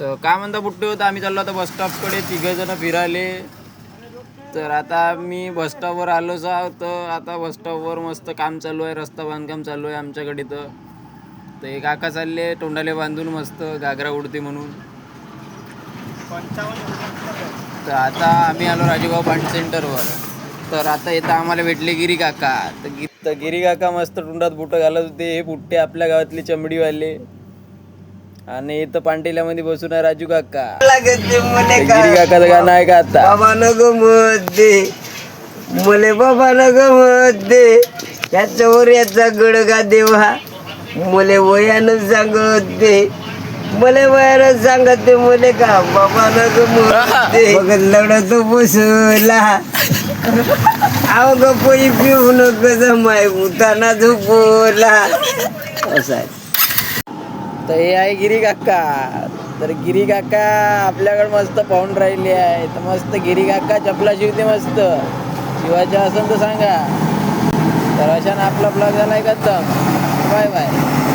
तर काय म्हणता बुट्टे होतं, आम्ही चाललो आता बस स्टॉपकडे तिघंजणं फिरायले. तर आता मी बस स्टॉपवर आलोच आहोत. तर आता बस स्टॉपवर मस्त काम चालू आहे, रस्ता बांधकाम चालू आहे आमच्याकडे. तर एक काका चालले तोंडाले बांधून मस्त घागरा उडते म्हणून. तर आता आम्ही आलो राजूभाऊ पांट सेंटरवर. तर आता इथं आम्हाला भेटले गिरी काका. तर गिरी काका मस्त तोंडात बुटं घालत होते. हे बुट्टे आपल्या गावातले चमडीवाले. आणि इथं पांटेल्यामध्ये बसून आहे राजू काका. गिरी काकाचं गाणं आहे का आता? बाबा नको मध्ये मुले, बाबा नको मध्ये याच्यावर याचा गडगा देवा मुले वयानं सांगते, मुले वयानं सांगते मुले का बाबा नको मध्ये बघ लढत बसला आव गप्पी पिऊ नको जमाय उताना झोपला असं आहे. तर हे आहे गिरी काका. तर गिरी काका आपल्याकडे मस्त पाहून राहिले आहे. तर मस्त गिरी काका चपला शिवते मस्त. शिवायचं असेल तर सांगा. तर अशानं आपला ब्लॉग झाला आहे का? Bye bye.